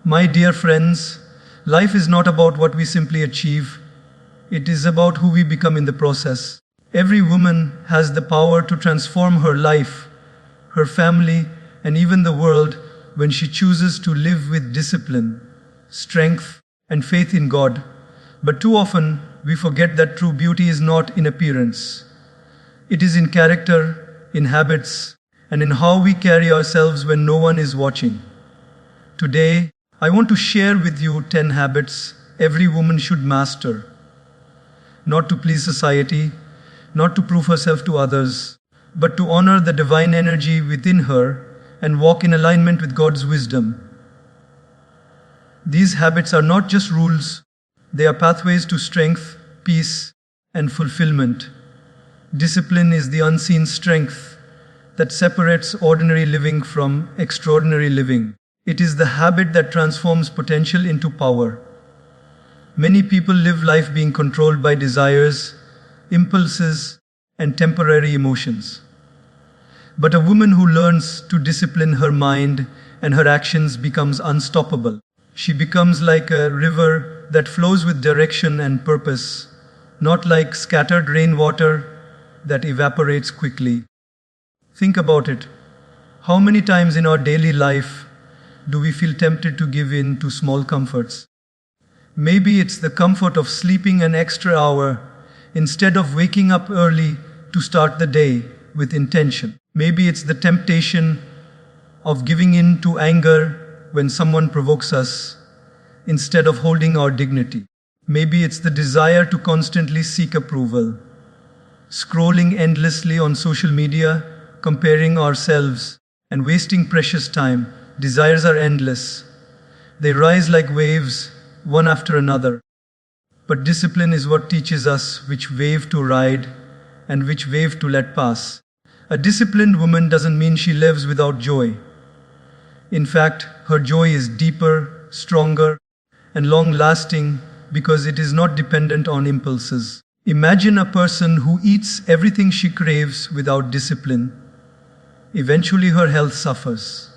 My dear friends, life is not about what we simply achieve, it is about who we become in the process. Every woman has the power to transform her life, her family, and even the world when she chooses to live with discipline, strength, and faith in God. But too often, we forget that true beauty is not in appearance. It is in character, in habits, and in how we carry ourselves when no one is watching. Today, I want to share with you 10 habits every woman should master. Not to please society, not to prove herself to others, but to honor the divine energy within her and walk in alignment with God's wisdom. These habits are not just rules, they are pathways to strength, peace, and fulfillment. Discipline is the unseen strength that separates ordinary living from extraordinary living. It is the habit that transforms potential into power. Many people live life being controlled by desires, impulses, and temporary emotions. But a woman who learns to discipline her mind and her actions becomes unstoppable. She becomes like a river that flows with direction and purpose, not like scattered rainwater that evaporates quickly. Think about it. How many times in our daily life do we feel tempted to give in to small comforts? Maybe it's the comfort of sleeping an extra hour instead of waking up early to start the day with intention. Maybe it's the temptation of giving in to anger when someone provokes us instead of holding our dignity. Maybe it's the desire to constantly seek approval, scrolling endlessly on social media, comparing ourselves, and wasting precious time. Desires are endless. They rise like waves, one after another. But discipline is what teaches us which wave to ride and which wave to let pass. A disciplined woman doesn't mean she lives without joy. In fact, her joy is deeper, stronger, and long-lasting because it is not dependent on impulses. Imagine a person who eats everything she craves without discipline. Eventually her health suffers.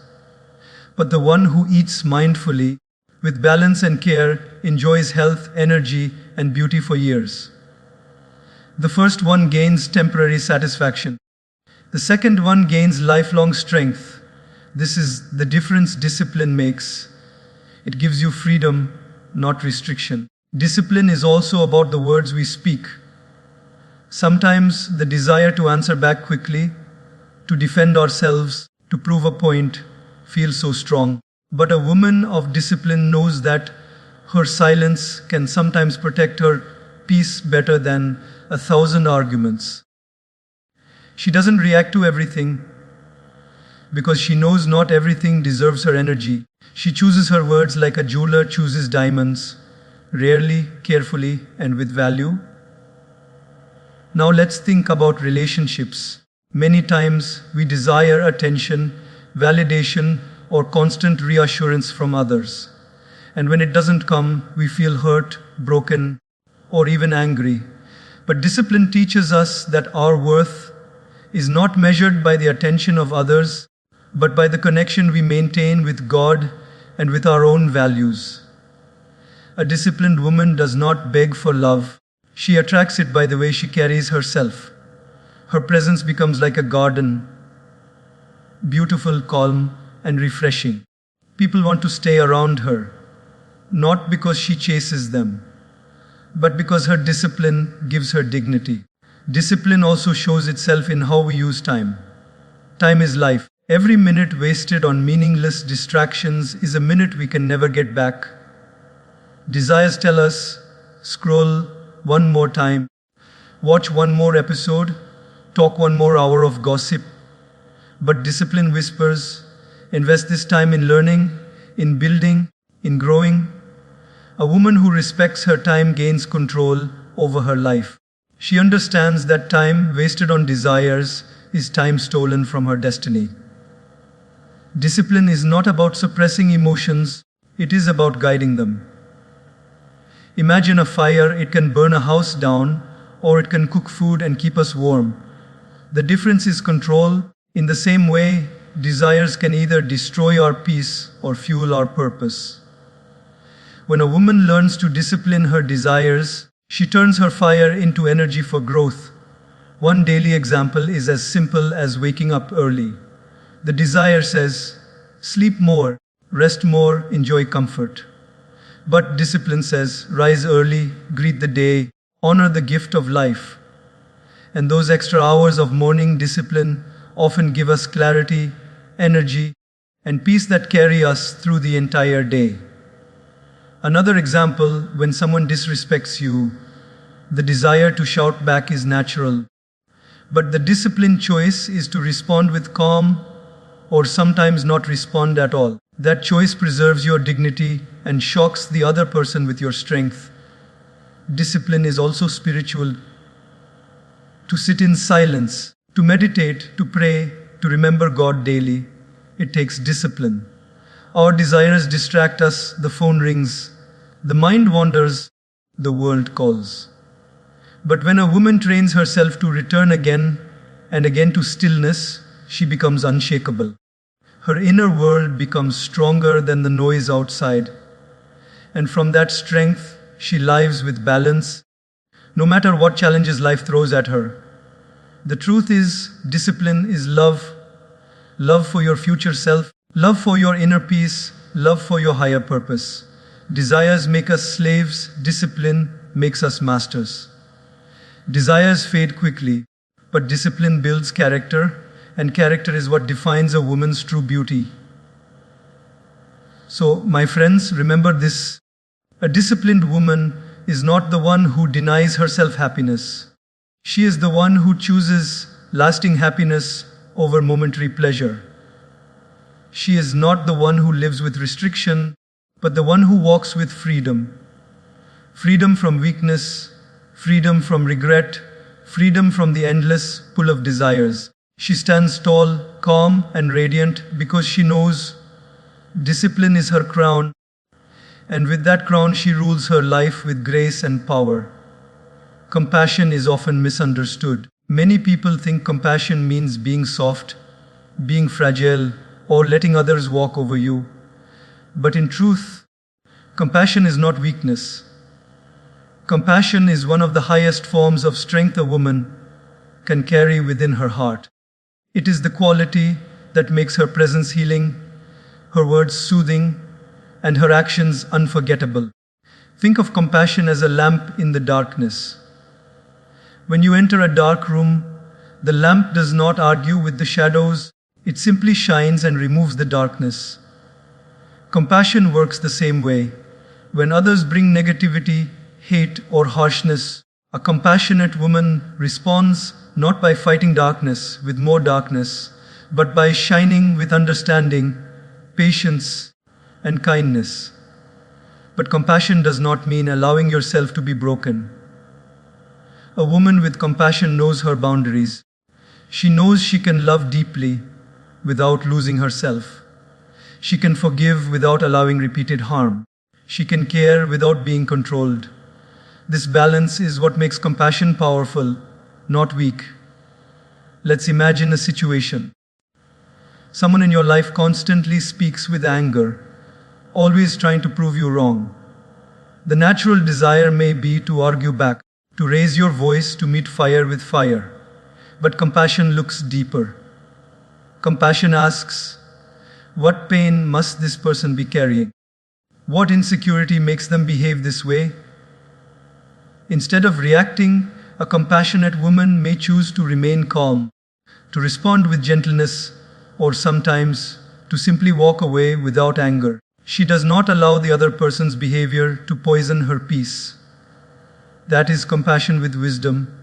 But the one who eats mindfully, with balance and care, enjoys health, energy, and beauty for years. The first one gains temporary satisfaction. The second one gains lifelong strength. This is the difference discipline makes. It gives you freedom, not restriction. Discipline is also about the words we speak. Sometimes the desire to answer back quickly, to defend ourselves, to prove a point, feels so strong. But a woman of discipline knows that her silence can sometimes protect her peace better than 1,000 arguments. She doesn't react to everything because she knows not everything deserves her energy. She chooses her words like a jeweler chooses diamonds, rarely, carefully, and with value. Now let's think about relationships. Many times we desire attention, validation, or constant reassurance from others. And when it doesn't come, we feel hurt, broken, or even angry. But discipline teaches us that our worth is not measured by the attention of others, but by the connection we maintain with God and with our own values. A disciplined woman does not beg for love. She attracts it by the way she carries herself. Her presence becomes like a garden, beautiful, calm, and refreshing. People want to stay around her, not because she chases them, but because her discipline gives her dignity. Discipline also shows itself in how we use time. Time is life. Every minute wasted on meaningless distractions is a minute we can never get back. Desires tell us, scroll one more time, watch one more episode, talk one more hour of gossip. But discipline whispers, invest this time in learning, in building, in growing. A woman who respects her time gains control over her life. She understands that time wasted on desires is time stolen from her destiny. Discipline is not about suppressing emotions, it is about guiding them. Imagine a fire, it can burn a house down, or it can cook food and keep us warm. The difference is control. In the same way, desires can either destroy our peace or fuel our purpose. When a woman learns to discipline her desires, she turns her fire into energy for growth. One daily example is as simple as waking up early. The desire says, sleep more, rest more, enjoy comfort. But discipline says, rise early, greet the day, honor the gift of life. And those extra hours of morning discipline often give us clarity, energy, and peace that carry us through the entire day. Another example, when someone disrespects you, the desire to shout back is natural. But the disciplined choice is to respond with calm or sometimes not respond at all. That choice preserves your dignity and shocks the other person with your strength. Discipline is also spiritual. To sit in silence, to meditate, to pray, to remember God daily, it takes discipline. Our desires distract us, the phone rings, the mind wanders, the world calls. But when a woman trains herself to return again and again to stillness, she becomes unshakable. Her inner world becomes stronger than the noise outside. And from that strength, she lives with balance, no matter what challenges life throws at her. The truth is, discipline is love. Love for your future self, love for your inner peace, love for your higher purpose. Desires make us slaves, discipline makes us masters. Desires fade quickly, but discipline builds character, and character is what defines a woman's true beauty. So, my friends, remember this. A disciplined woman is not the one who denies herself happiness. She is the one who chooses lasting happiness over momentary pleasure. She is not the one who lives with restriction, but the one who walks with freedom. Freedom from weakness, freedom from regret, freedom from the endless pull of desires. She stands tall, calm, and radiant because she knows discipline is her crown, and with that crown she rules her life with grace and power. Compassion is often misunderstood. Many people think compassion means being soft, being fragile, or letting others walk over you. But in truth, compassion is not weakness. Compassion is one of the highest forms of strength a woman can carry within her heart. It is the quality that makes her presence healing, her words soothing, and her actions unforgettable. Think of compassion as a lamp in the darkness. When you enter a dark room, the lamp does not argue with the shadows, it simply shines and removes the darkness. Compassion works the same way. When others bring negativity, hate, or harshness, a compassionate woman responds not by fighting darkness with more darkness, but by shining with understanding, patience, and kindness. But compassion does not mean allowing yourself to be broken. A woman with compassion knows her boundaries. She knows she can love deeply without losing herself. She can forgive without allowing repeated harm. She can care without being controlled. This balance is what makes compassion powerful, not weak. Let's imagine a situation. Someone in your life constantly speaks with anger, always trying to prove you wrong. The natural desire may be to argue back, to raise your voice, to meet fire with fire. But compassion looks deeper. Compassion asks, what pain must this person be carrying? What insecurity makes them behave this way? Instead of reacting, a compassionate woman may choose to remain calm, to respond with gentleness, or sometimes to simply walk away without anger. She does not allow the other person's behavior to poison her peace. That is compassion with wisdom.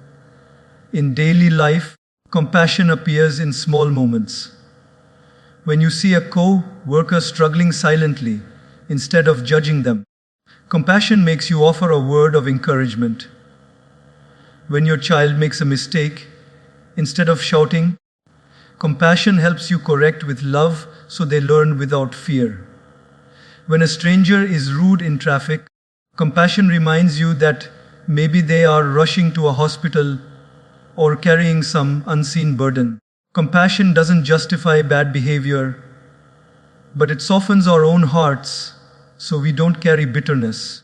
In daily life, compassion appears in small moments. When you see a co-worker struggling silently, instead of judging them, compassion makes you offer a word of encouragement. When your child makes a mistake, instead of shouting, compassion helps you correct with love so they learn without fear. When a stranger is rude in traffic, compassion reminds you that maybe they are rushing to a hospital or carrying some unseen burden. Compassion doesn't justify bad behavior, but it softens our own hearts so we don't carry bitterness.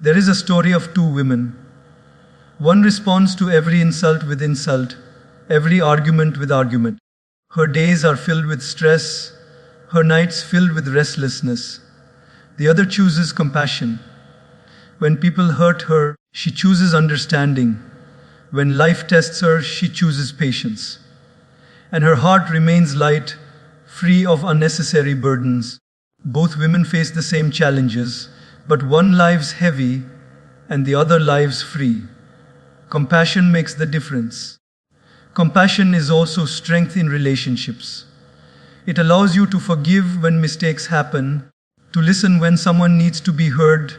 There is a story of two women. One responds to every insult with insult, every argument with argument. Her days are filled with stress, her nights filled with restlessness. The other chooses compassion. When people hurt her, she chooses understanding. When life tests her, she chooses patience. And her heart remains light, free of unnecessary burdens. Both women face the same challenges, but one lives heavy and the other lives free. Compassion makes the difference. Compassion is also strength in relationships. It allows you to forgive when mistakes happen, to listen when someone needs to be heard,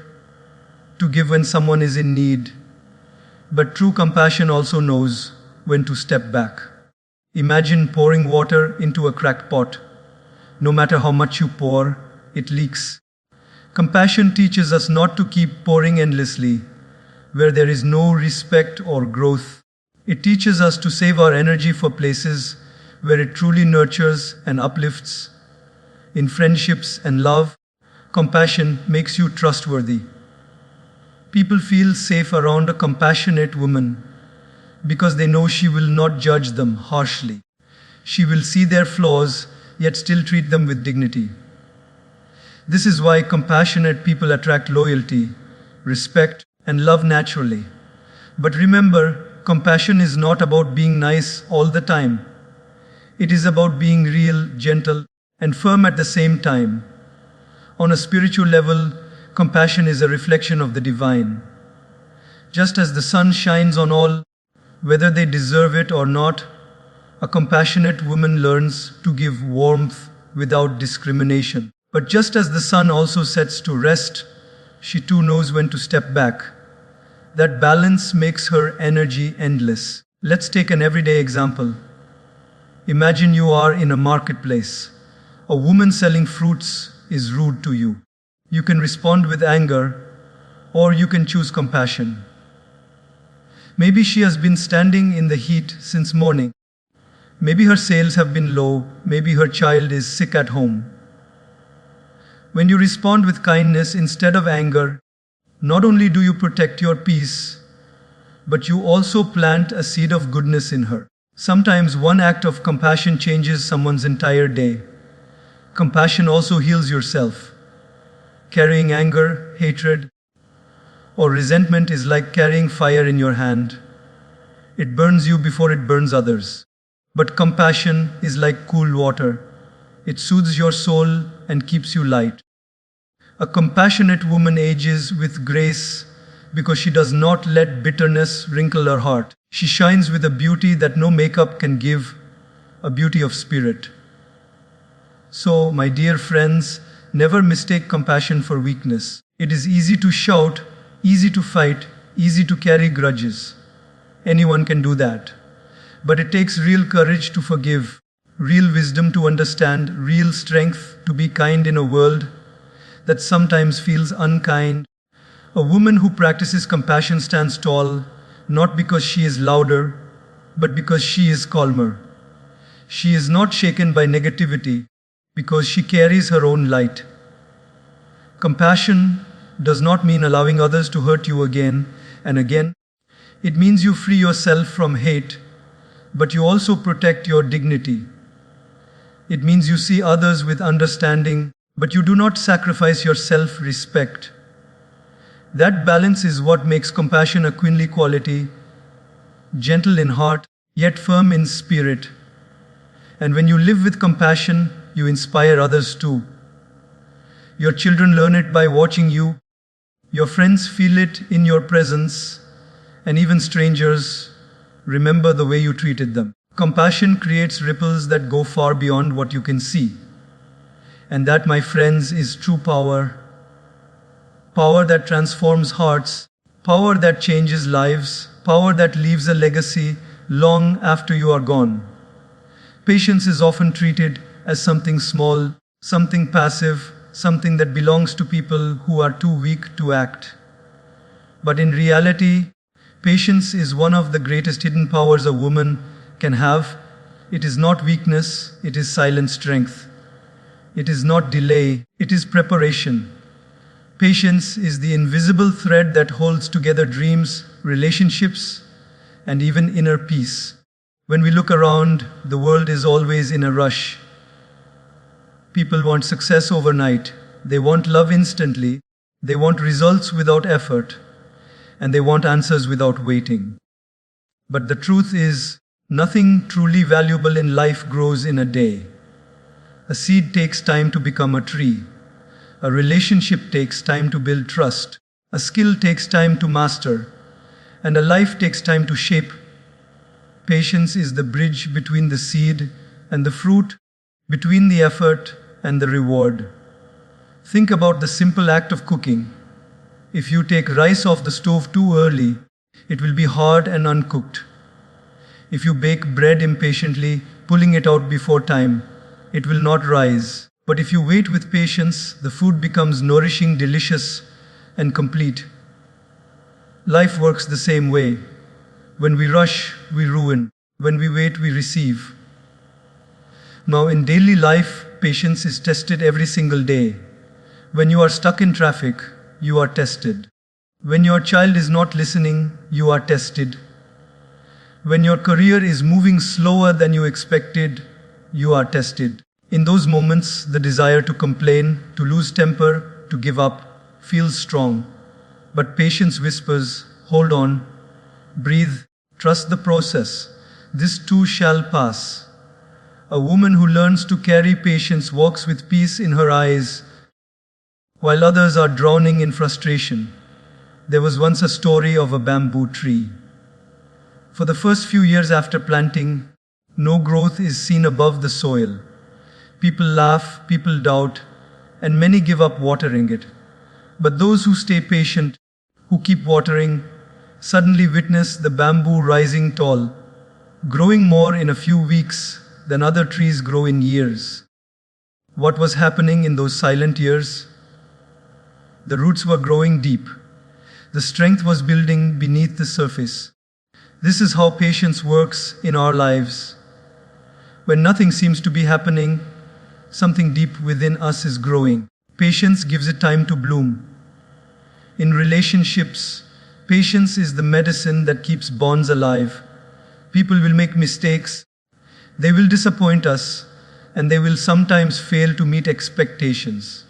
to give when someone is in need. But true compassion also knows when to step back. Imagine pouring water into a cracked pot. No matter how much you pour, it leaks. Compassion teaches us not to keep pouring endlessly, where there is no respect or growth. It teaches us to save our energy for places where it truly nurtures and uplifts. In friendships and love, compassion makes you trustworthy. People feel safe around a compassionate woman because they know she will not judge them harshly. She will see their flaws, yet still treat them with dignity. This is why compassionate people attract loyalty, respect, and love naturally. But remember, compassion is not about being nice all the time. It is about being real, gentle, and firm at the same time. On a spiritual level, compassion is a reflection of the divine. Just as the sun shines on all, whether they deserve it or not, a compassionate woman learns to give warmth without discrimination. But just as the sun also sets to rest, she too knows when to step back. That balance makes her energy endless. Let's take an everyday example. Imagine you are in a marketplace. A woman selling fruits is rude to you. You can respond with anger, or you can choose compassion. Maybe she has been standing in the heat since morning. Maybe her sales have been low. Maybe her child is sick at home. When you respond with kindness instead of anger, not only do you protect your peace, but you also plant a seed of goodness in her. Sometimes one act of compassion changes someone's entire day. Compassion also heals yourself. Carrying anger, hatred, or resentment is like carrying fire in your hand. It burns you before it burns others. But compassion is like cool water. It soothes your soul and keeps you light. A compassionate woman ages with grace because she does not let bitterness wrinkle her heart. She shines with a beauty that no makeup can give, a beauty of spirit. So, my dear friends, never mistake compassion for weakness. It is easy to shout, easy to fight, easy to carry grudges. Anyone can do that. But it takes real courage to forgive, real wisdom to understand, real strength to be kind in a world that sometimes feels unkind. A woman who practices compassion stands tall, not because she is louder, but because she is calmer. She is not shaken by negativity, because she carries her own light. Compassion does not mean allowing others to hurt you again and again. It means you free yourself from hate, but you also protect your dignity. It means you see others with understanding, but you do not sacrifice your self-respect. That balance is what makes compassion a queenly quality, gentle in heart, yet firm in spirit. And when you live with compassion, you inspire others too. Your children learn it by watching you. Your friends feel it in your presence. And even strangers remember the way you treated them. Compassion creates ripples that go far beyond what you can see. And that, my friends, is true power. Power that transforms hearts. Power that changes lives. Power that leaves a legacy long after you are gone. Patience is often treated as something small, something passive, something that belongs to people who are too weak to act. But in reality, patience is one of the greatest hidden powers a woman can have. It is not weakness, it is silent strength. It is not delay, it is preparation. Patience is the invisible thread that holds together dreams, relationships, and even inner peace. When we look around, the world is always in a rush. People want success overnight. They want love instantly. They want results without effort. And they want answers without waiting. But the truth is, nothing truly valuable in life grows in a day. A seed takes time to become a tree. A relationship takes time to build trust. A skill takes time to master. And a life takes time to shape. Patience is the bridge between the seed and the fruit, between the effort and the reward. Think about the simple act of cooking. If you take rice off the stove too early, it will be hard and uncooked. If you bake bread impatiently, pulling it out before time, it will not rise. But if you wait with patience, the food becomes nourishing, delicious, and complete. Life works the same way. When we rush, we ruin. When we wait, we receive. Now, in daily life, patience is tested every single day. When you are stuck in traffic, you are tested. When your child is not listening, you are tested. When your career is moving slower than you expected, you are tested. In those moments, the desire to complain, to lose temper, to give up, feels strong. But patience whispers, hold on, breathe, trust the process. This too shall pass. A woman who learns to carry patience walks with peace in her eyes, while others are drowning in frustration. There was once a story of a bamboo tree. For the first few years after planting, no growth is seen above the soil. People laugh, people doubt, and many give up watering it. But those who stay patient, who keep watering, suddenly witness the bamboo rising tall, growing more in a few weeks than other trees grow in years. What was happening in those silent years? The roots were growing deep. The strength was building beneath the surface. This is how patience works in our lives. When nothing seems to be happening, something deep within us is growing. Patience gives it time to bloom. In relationships, patience is the medicine that keeps bonds alive. People will make mistakes, they will disappoint us, and they will sometimes fail to meet expectations.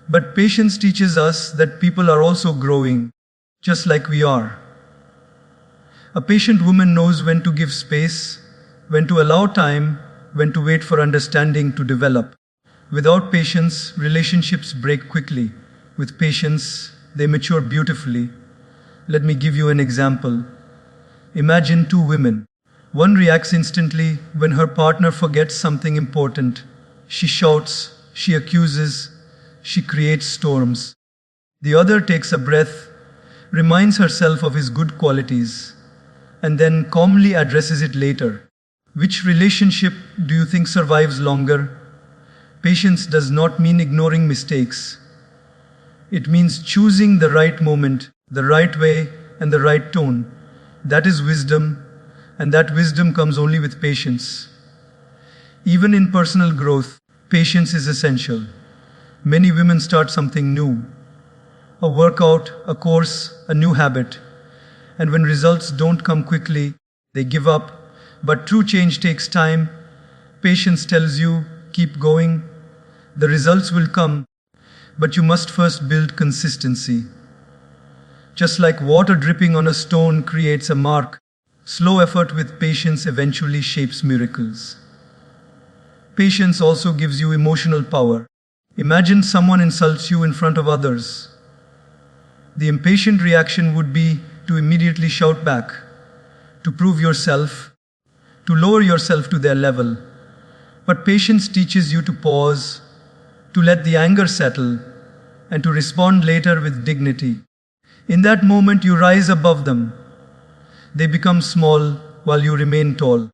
But patience teaches us that people are also growing, just like we are. A patient woman knows when to give space, when to allow time, when to wait for understanding to develop. Without patience, relationships break quickly. With patience, they mature beautifully. Let me give you an example. Imagine two women. One reacts instantly when her partner forgets something important. She shouts, she accuses, she creates storms. The other takes a breath, reminds herself of his good qualities, and then calmly addresses it later. Which relationship do you think survives longer? Patience does not mean ignoring mistakes. It means choosing the right moment, the right way, and the right tone. That is wisdom, and that wisdom comes only with patience. Even in personal growth, patience is essential. Many women start something new, a workout, a course, a new habit, and when results don't come quickly, they give up. But true change takes time. Patience tells you, keep going. The results will come, but you must first build consistency. Just like water dripping on a stone creates a mark, slow effort with patience eventually shapes miracles. Patience also gives you emotional power. Imagine someone insults you in front of others. The impatient reaction would be to immediately shout back, to prove yourself, to lower yourself to their level. But patience teaches you to pause, to let the anger settle, and to respond later with dignity. In that moment, you rise above them. They become small while you remain tall.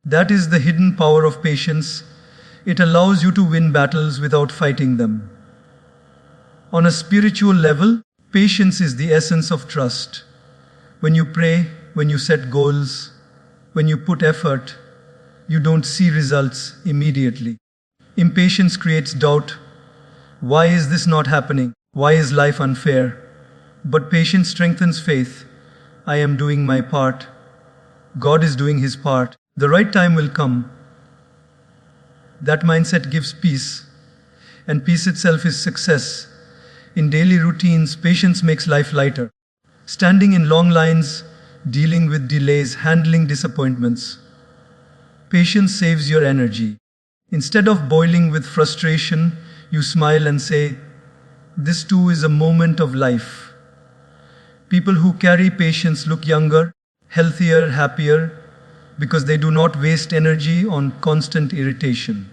That is the hidden power of patience. It allows you to win battles without fighting them. On a spiritual level, patience is the essence of trust. When you pray, when you set goals, when you put effort, you don't see results immediately. Impatience creates doubt. Why is this not happening? Why is life unfair? But patience strengthens faith. I am doing my part. God is doing his part. The right time will come. That mindset gives peace, and peace itself is success. In daily routines, patience makes life lighter. Standing in long lines, dealing with delays, handling disappointments. Patience saves your energy. Instead of boiling with frustration, you smile and say, "This too is a moment of life." People who carry patience look younger, healthier, happier, because they do not waste energy on constant irritation.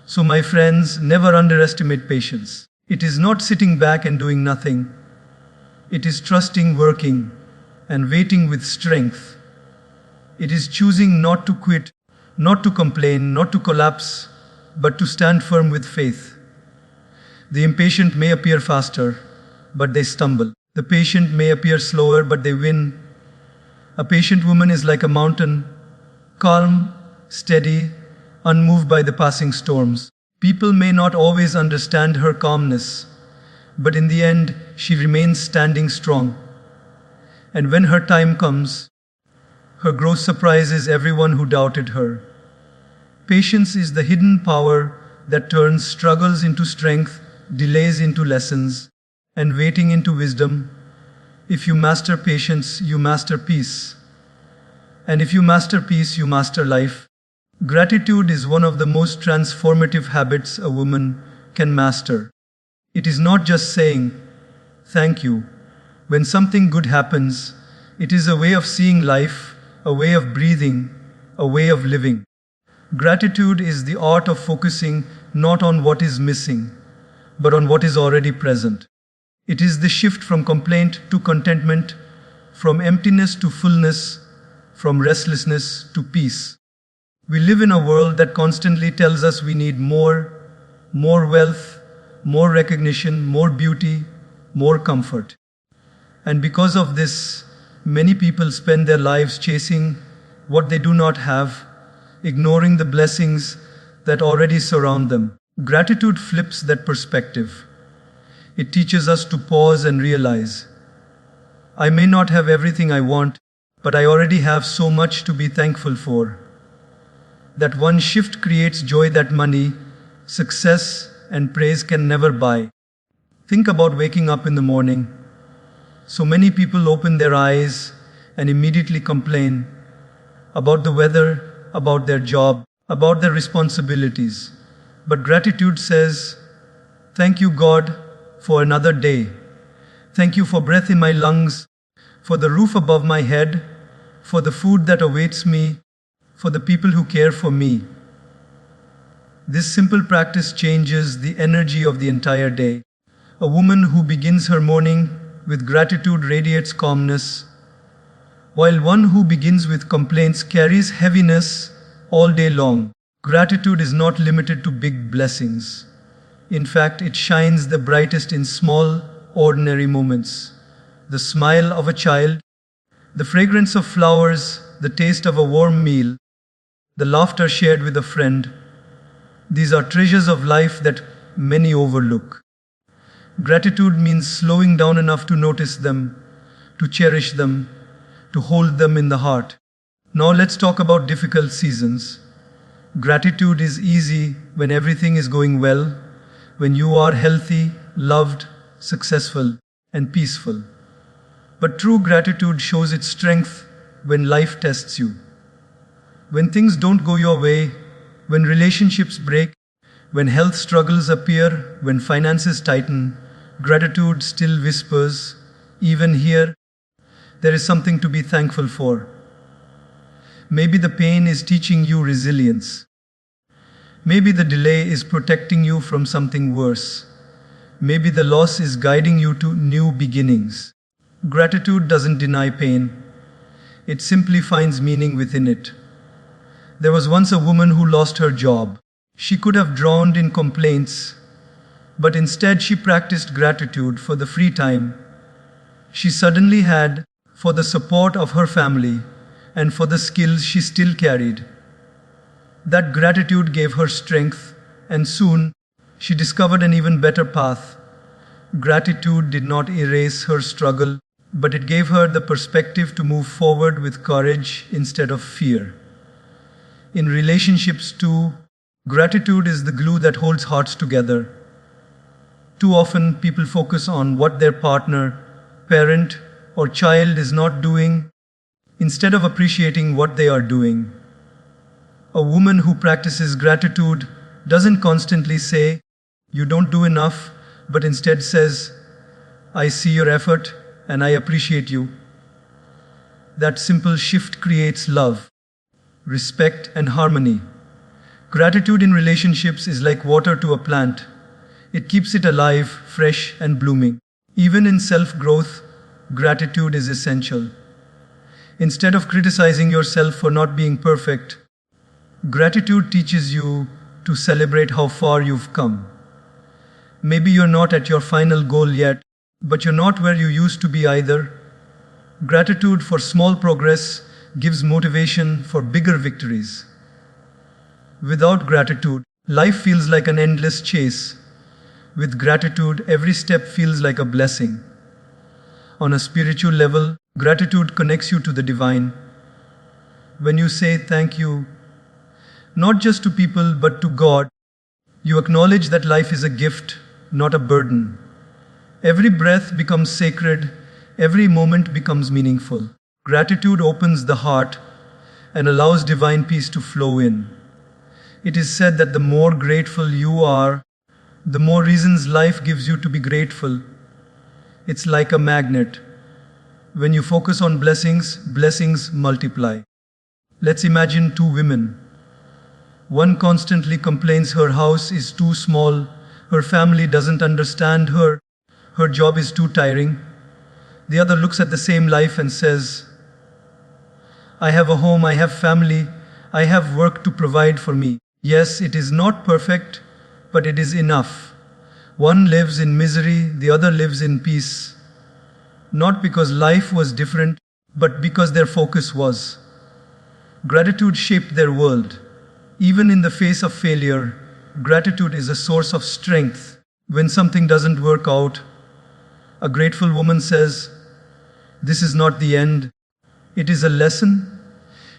So, my friends, never underestimate patience. It is not sitting back and doing nothing. It is trusting, working, and waiting with strength. It is choosing not to quit, not to complain, not to collapse, but to stand firm with faith. The impatient may appear faster, but they stumble. The patient may appear slower, but they win. A patient woman is like a mountain, calm, steady, unmoved by the passing storms. People may not always understand her calmness, but in the end, she remains standing strong. And when her time comes, her growth surprises everyone who doubted her. Patience is the hidden power that turns struggles into strength, delays into lessons, and waiting into wisdom. If you master patience, you master peace. And if you master peace, you master life. Gratitude is one of the most transformative habits a woman can master. It is not just saying, "Thank you," when something good happens. It is a way of seeing life, a way of breathing, a way of living. Gratitude is the art of focusing not on what is missing, but on what is already present. It is the shift from complaint to contentment, from emptiness to fullness, from restlessness to peace. We live in a world that constantly tells us we need more wealth, more recognition, more beauty, more comfort. And because of this, many people spend their lives chasing what they do not have, ignoring the blessings that already surround them. Gratitude flips that perspective. It teaches us to pause and realize, I may not have everything I want, but I already have so much to be thankful for. That one shift creates joy that money, success, and praise can never buy. Think about waking up in the morning. So many people open their eyes and immediately complain about the weather, about their job, about their responsibilities. But gratitude says, "Thank you, God, for another day. Thank you for breath in my lungs, for the roof above my head, for the food that awaits me, for the people who care for me." This simple practice changes the energy of the entire day. A woman who begins her morning with gratitude radiates calmness, while one who begins with complaints carries heaviness all day long. Gratitude is not limited to big blessings. In fact, it shines the brightest in small, ordinary moments. The smile of a child, the fragrance of flowers, the taste of a warm meal, the laughter shared with a friend. These are treasures of life that many overlook. Gratitude means slowing down enough to notice them, to cherish them, to hold them in the heart. Now let's talk about difficult seasons. Gratitude is easy when everything is going well, when you are healthy, loved, successful, and peaceful. But true gratitude shows its strength when life tests you. When things don't go your way, when relationships break, when health struggles appear, when finances tighten, gratitude still whispers, even here, there is something to be thankful for. Maybe the pain is teaching you resilience. Maybe the delay is protecting you from something worse. Maybe the loss is guiding you to new beginnings. Gratitude doesn't deny pain. It simply finds meaning within it. There was once a woman who lost her job. She could have drowned in complaints, but instead she practiced gratitude for the free time she suddenly had, for the support of her family, and for the skills she still carried. That gratitude gave her strength, and soon she discovered an even better path. Gratitude did not erase her struggle, but it gave her the perspective to move forward with courage instead of fear. In relationships, too, gratitude is the glue that holds hearts together. Too often, people focus on what their partner, parent, or child is not doing instead of appreciating what they are doing. A woman who practices gratitude doesn't constantly say, "You don't do enough," but instead says, "I see your effort and I appreciate you." That simple shift creates love, respect, and harmony. Gratitude in relationships is like water to a plant. It keeps it alive, fresh, and blooming. Even in self-growth, gratitude is essential. Instead of criticizing yourself for not being perfect, gratitude teaches you to celebrate how far you've come. Maybe you're not at your final goal yet, but you're not where you used to be either. Gratitude for small progress gives motivation for bigger victories. Without gratitude, life feels like an endless chase. With gratitude, every step feels like a blessing. On a spiritual level, gratitude connects you to the divine. When you say thank you, not just to people but to God, you acknowledge that life is a gift, not a burden. Every breath becomes sacred, every moment becomes meaningful. Gratitude opens the heart and allows divine peace to flow in. It is said that the more grateful you are, the more reasons life gives you to be grateful. It's like a magnet. When you focus on blessings, blessings multiply. Let's imagine two women. One constantly complains her house is too small, her family doesn't understand her, her job is too tiring. The other looks at the same life and says, "I have a home, I have family, I have work to provide for me." Yes, it is not perfect, but it is enough. One lives in misery, the other lives in peace. Not because life was different, but because their focus was. Gratitude shaped their world. Even in the face of failure, gratitude is a source of strength. When something doesn't work out, a grateful woman says, "This is not the end. It is a lesson."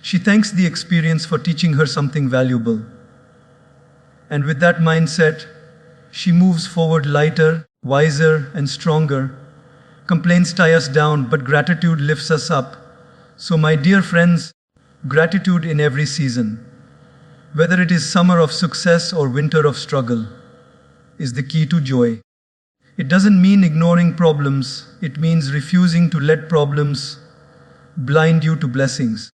She thanks the experience for teaching her something valuable. And with that mindset, she moves forward lighter, wiser, and stronger. Complaints tie us down, but gratitude lifts us up. So, my dear friends, gratitude in every season, whether it is summer of success or winter of struggle, is the key to joy. It doesn't mean ignoring problems, it means refusing to let problems blind you to blessings.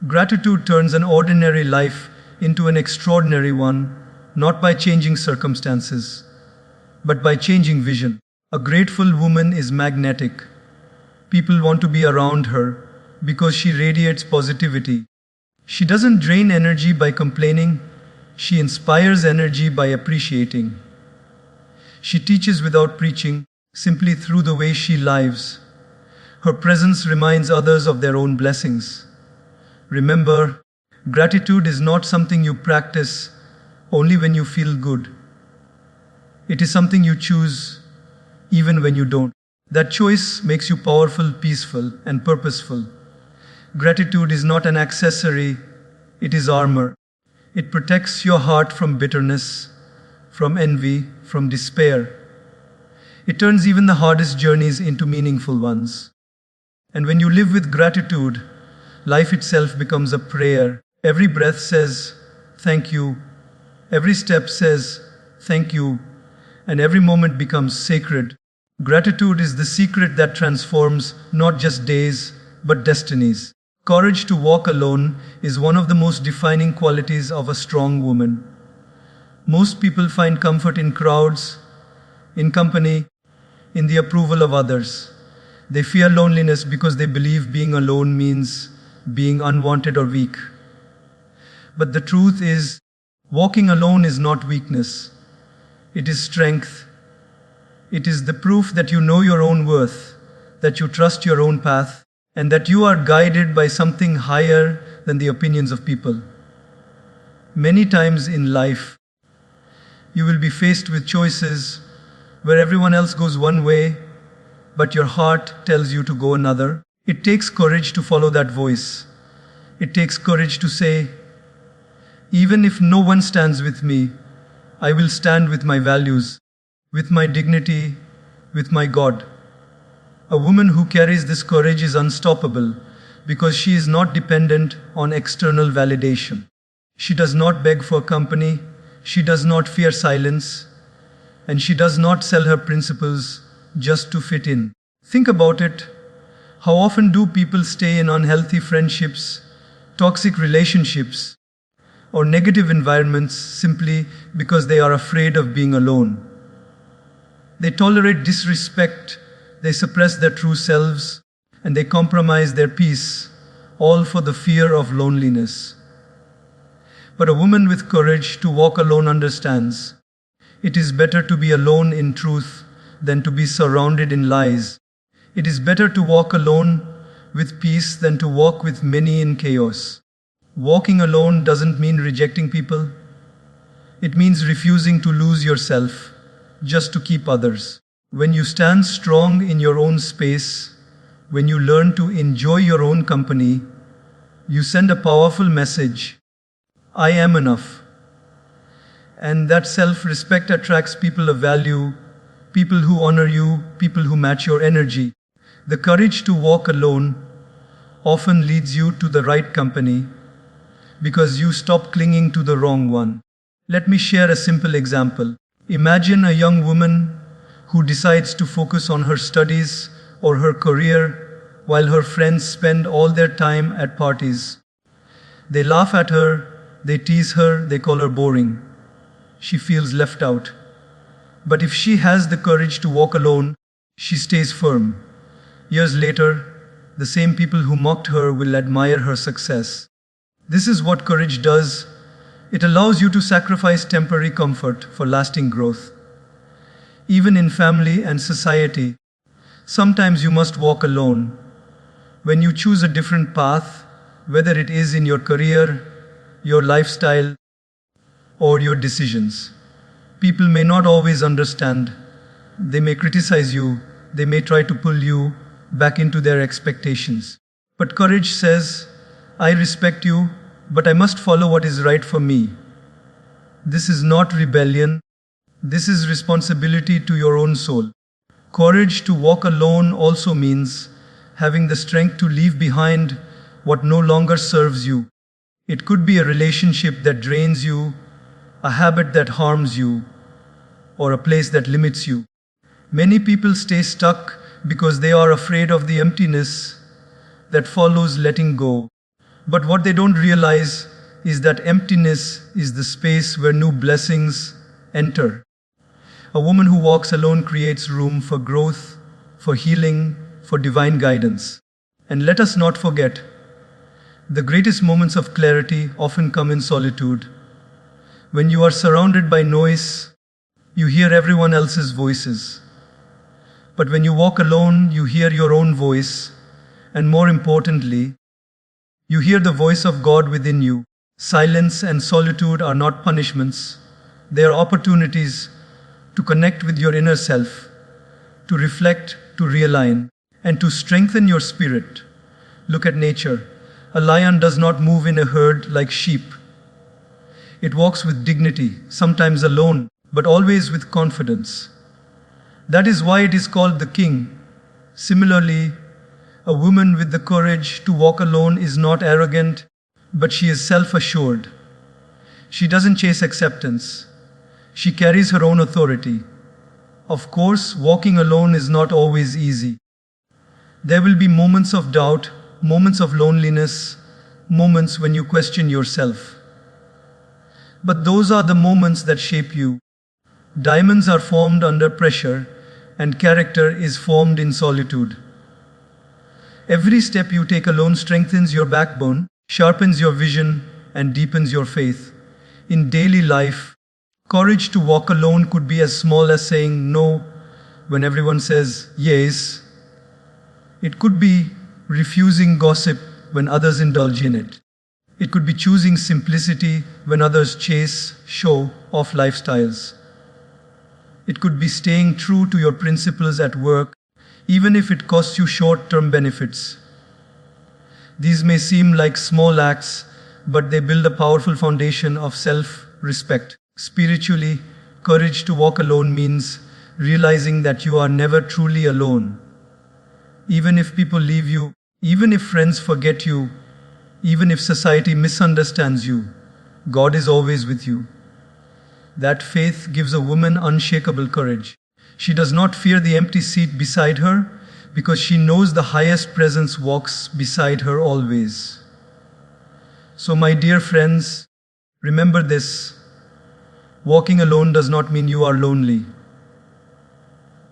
Gratitude turns an ordinary life into an extraordinary one, not by changing circumstances, but by changing vision. A grateful woman is magnetic. People want to be around her because she radiates positivity. She doesn't drain energy by complaining, she inspires energy by appreciating. She teaches without preaching, simply through the way she lives. Her presence reminds others of their own blessings. Remember, gratitude is not something you practice only when you feel good. It is something you choose even when you don't. That choice makes you powerful, peaceful, and purposeful. Gratitude is not an accessory, it is armor. It protects your heart from bitterness, from envy, from despair. It turns even the hardest journeys into meaningful ones. And when you live with gratitude, life itself becomes a prayer. Every breath says, "Thank you." Every step says, "Thank you." And every moment becomes sacred. Gratitude is the secret that transforms not just days, but destinies. Courage to walk alone is one of the most defining qualities of a strong woman. Most people find comfort in crowds, in company, in the approval of others. They fear loneliness because they believe being alone means being unwanted or weak. But the truth is, walking alone is not weakness. It is strength. It is the proof that you know your own worth, that you trust your own path, and that you are guided by something higher than the opinions of people. Many times in life, you will be faced with choices where everyone else goes one way, but your heart tells you to go another. It takes courage to follow that voice. It takes courage to say, even if no one stands with me, I will stand with my values, with my dignity, with my God. A woman who carries this courage is unstoppable because she is not dependent on external validation. She does not beg for company, she does not fear silence, and she does not sell her principles just to fit in. Think about it. How often do people stay in unhealthy friendships, toxic relationships, or negative environments simply because they are afraid of being alone? They tolerate disrespect, they suppress their true selves, and they compromise their peace, all for the fear of loneliness. But a woman with courage to walk alone understands it is better to be alone in truth than to be surrounded in lies. It is better to walk alone with peace than to walk with many in chaos. Walking alone doesn't mean rejecting people. It means refusing to lose yourself just to keep others. When you stand strong in your own space, when you learn to enjoy your own company, you send a powerful message. I am enough. And that self-respect attracts people of value, people who honor you, people who match your energy. The courage to walk alone often leads you to the right company because you stop clinging to the wrong one. Let me share a simple example. Imagine a young woman who decides to focus on her studies or her career while her friends spend all their time at parties. They laugh at her, they tease her, they call her boring. She feels left out. But if she has the courage to walk alone, she stays firm. Years later, the same people who mocked her will admire her success. This is what courage does. It allows you to sacrifice temporary comfort for lasting growth. Even in family and society, sometimes you must walk alone. When you choose a different path, whether it is in your career, your lifestyle, or your decisions, people may not always understand. They may criticize you. They may try to pull you back into their expectations. But courage says, I respect you, but I must follow what is right for me. This is not rebellion. This is responsibility to your own soul. Courage to walk alone also means having the strength to leave behind what no longer serves you. It could be a relationship that drains you, a habit that harms you, or a place that limits you. Many people stay stuck because they are afraid of the emptiness that follows letting go. But what they don't realize is that emptiness is the space where new blessings enter. A woman who walks alone creates room for growth, for healing, for divine guidance. And let us not forget, the greatest moments of clarity often come in solitude. When you are surrounded by noise, you hear everyone else's voices. But when you walk alone, you hear your own voice, and more importantly, you hear the voice of God within you. Silence and solitude are not punishments. They are opportunities to connect with your inner self, to reflect, to realign, and to strengthen your spirit. Look at nature. A lion does not move in a herd like sheep. It walks with dignity, sometimes alone, but always with confidence. That is why it is called the king. Similarly, a woman with the courage to walk alone is not arrogant, but she is self-assured. She doesn't chase acceptance. She carries her own authority. Of course, walking alone is not always easy. There will be moments of doubt, moments of loneliness, moments when you question yourself. But those are the moments that shape you. Diamonds are formed under pressure, and character is formed in solitude. Every step you take alone strengthens your backbone, sharpens your vision, and deepens your faith. In daily life, courage to walk alone could be as small as saying no when everyone says yes. It could be refusing gossip when others indulge in it. It could be choosing simplicity when others chase show-off lifestyles. It could be staying true to your principles at work, even if it costs you short-term benefits. These may seem like small acts, but they build a powerful foundation of self-respect. Spiritually, courage to walk alone means realizing that you are never truly alone. Even if people leave you, even if friends forget you, even if society misunderstands you, God is always with you. That faith gives a woman unshakable courage. She does not fear the empty seat beside her because she knows the highest presence walks beside her always. So, my dear friends, remember this. Walking alone does not mean you are lonely.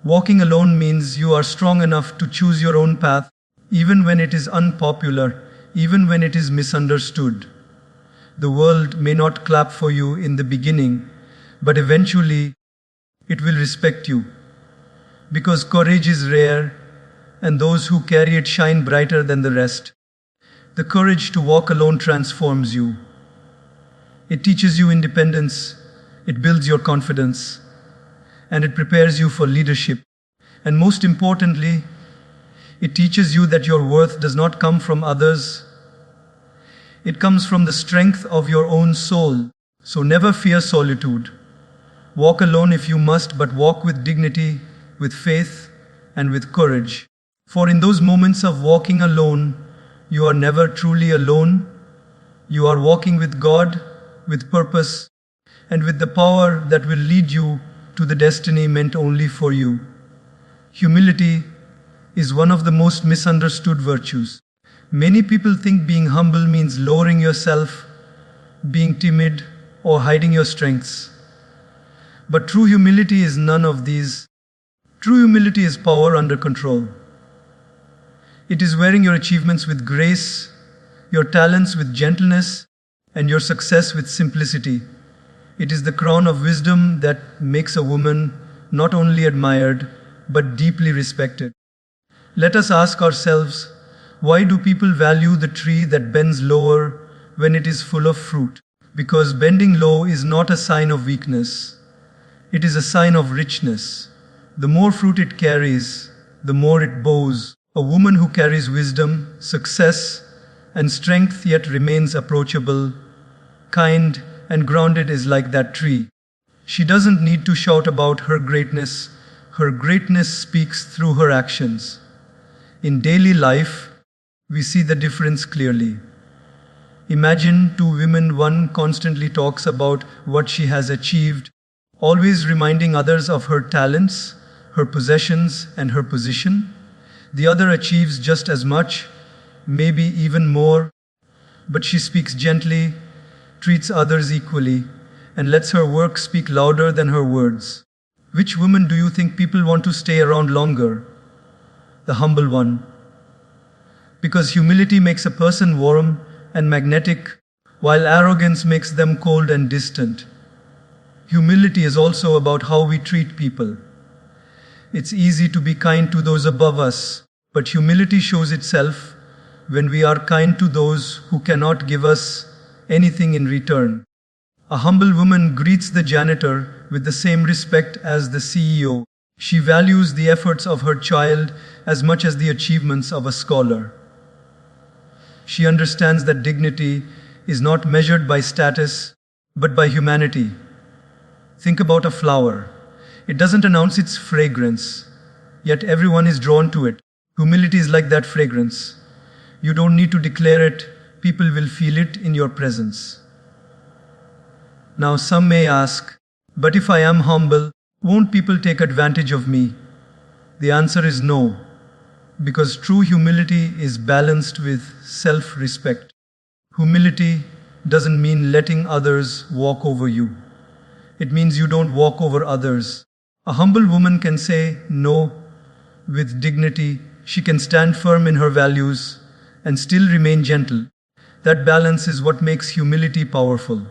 Walking alone means you are strong enough to choose your own path, even when it is unpopular, even when it is misunderstood. The world may not clap for you in the beginning, but eventually it will respect you. Because courage is rare, and those who carry it shine brighter than the rest. The courage to walk alone transforms you. It teaches you independence, it builds your confidence, and it prepares you for leadership. And most importantly, it teaches you that your worth does not come from others. It comes from the strength of your own soul. So never fear solitude. Walk alone if you must, but walk with dignity, with faith, and with courage. For in those moments of walking alone, you are never truly alone. You are walking with God, with purpose, and with the power that will lead you to the destiny meant only for you. Humility is one of the most misunderstood virtues. Many people think being humble means lowering yourself, being timid, or hiding your strengths. But true humility is none of these. True humility is power under control. It is wearing your achievements with grace, your talents with gentleness, and your success with simplicity. It is the crown of wisdom that makes a woman not only admired, but deeply respected. Let us ask ourselves, why do people value the tree that bends lower when it is full of fruit? Because bending low is not a sign of weakness. It is a sign of richness. The more fruit it carries, the more it bows. A woman who carries wisdom, success, and strength yet remains approachable, kind, and grounded is like that tree. She doesn't need to shout about her greatness. Her greatness speaks through her actions. In daily life, we see the difference clearly. Imagine two women, one constantly talks about what she has achieved, always reminding others of her talents, her possessions, and her position. The other achieves just as much, maybe even more, but she speaks gently, treats others equally, and lets her work speak louder than her words. Which woman do you think people want to stay around longer? The humble one. Because humility makes a person warm and magnetic, while arrogance makes them cold and distant. Humility is also about how we treat people. It's easy to be kind to those above us, but humility shows itself when we are kind to those who cannot give us anything in return. A humble woman greets the janitor with the same respect as the CEO. She values the efforts of her child as much as the achievements of a scholar. She understands that dignity is not measured by status, but by humanity. Think about a flower. It doesn't announce its fragrance, yet everyone is drawn to it. Humility is like that fragrance. You don't need to declare it, people will feel it in your presence. Now some may ask, but if I am humble, won't people take advantage of me? The answer is no, because true humility is balanced with self-respect. Humility doesn't mean letting others walk over you. It means you don't walk over others. A humble woman can say no with dignity. She can stand firm in her values and still remain gentle. That balance is what makes humility powerful.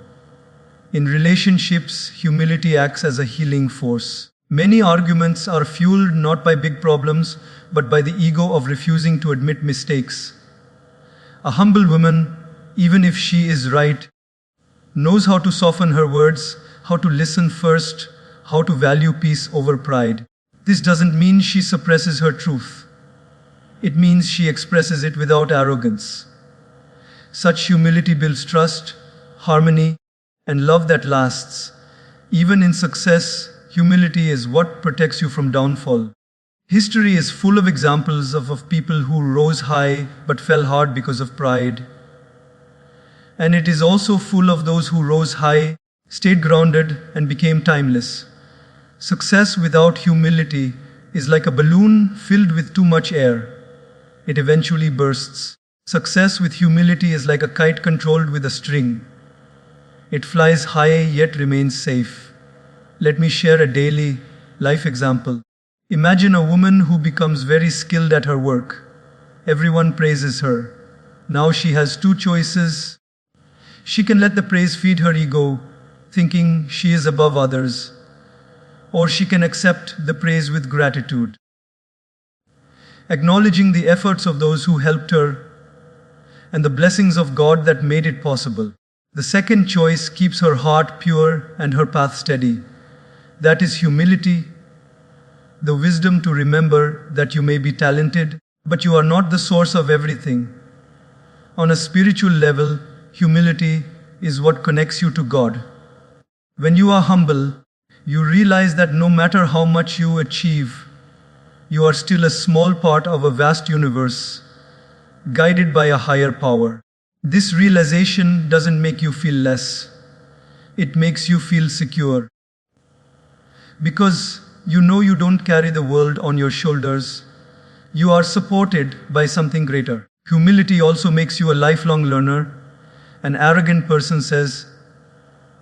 In relationships, humility acts as a healing force. Many arguments are fueled not by big problems, but by the ego of refusing to admit mistakes. A humble woman, even if she is right, knows how to soften her words, how to listen first, how to value peace over pride. This doesn't mean she suppresses her truth. It means she expresses it without arrogance. Such humility builds trust, harmony, and love that lasts. Even in success, humility is what protects you from downfall. History is full of examples of people who rose high but fell hard because of pride. And it is also full of those who rose high, stayed grounded, and became timeless. Success without humility is like a balloon filled with too much air. It eventually bursts. Success with humility is like a kite controlled with a string. It flies high yet remains safe. Let me share a daily life example. Imagine a woman who becomes very skilled at her work. Everyone praises her. Now she has two choices. She can let the praise feed her ego, thinking she is above others, or she can accept the praise with gratitude, acknowledging the efforts of those who helped her and the blessings of God that made it possible. The second choice keeps her heart pure and her path steady. That is humility, the wisdom to remember that you may be talented, but you are not the source of everything. On a spiritual level, humility is what connects you to God. When you are humble, you realize that no matter how much you achieve, you are still a small part of a vast universe, guided by a higher power. This realization doesn't make you feel less. It makes you feel secure. Because you know you don't carry the world on your shoulders, you are supported by something greater. Humility also makes you a lifelong learner. An arrogant person says,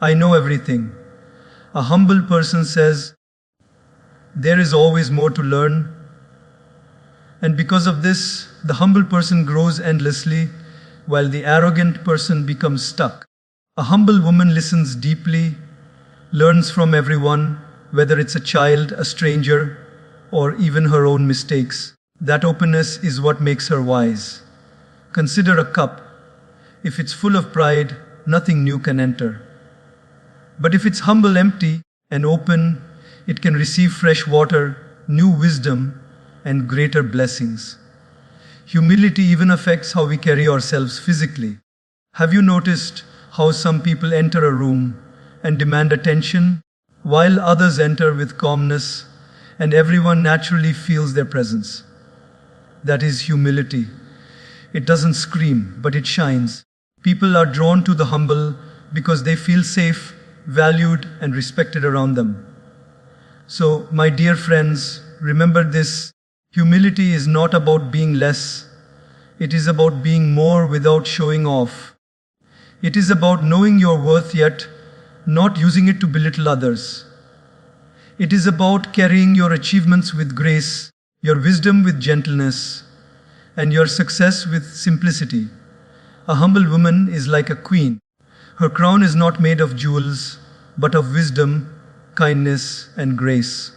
"I know everything." A humble person says, "There is always more to learn." And because of this, the humble person grows endlessly, while the arrogant person becomes stuck. A humble woman listens deeply, learns from everyone, whether it's a child, a stranger, or even her own mistakes. That openness is what makes her wise. Consider a cup. If it's full of pride, nothing new can enter. But if it's humble, empty, and open, it can receive fresh water, new wisdom, and greater blessings. Humility even affects how we carry ourselves physically. Have you noticed how some people enter a room and demand attention, while others enter with calmness, and everyone naturally feels their presence? That is humility. It doesn't scream, but it shines. People are drawn to the humble because they feel safe, valued, and respected around them. So, my dear friends, remember this. Humility is not about being less. It is about being more without showing off. It is about knowing your worth yet not using it to belittle others. It is about carrying your achievements with grace, your wisdom with gentleness, and your success with simplicity. A humble woman is like a queen. Her crown is not made of jewels, but of wisdom, kindness, and grace.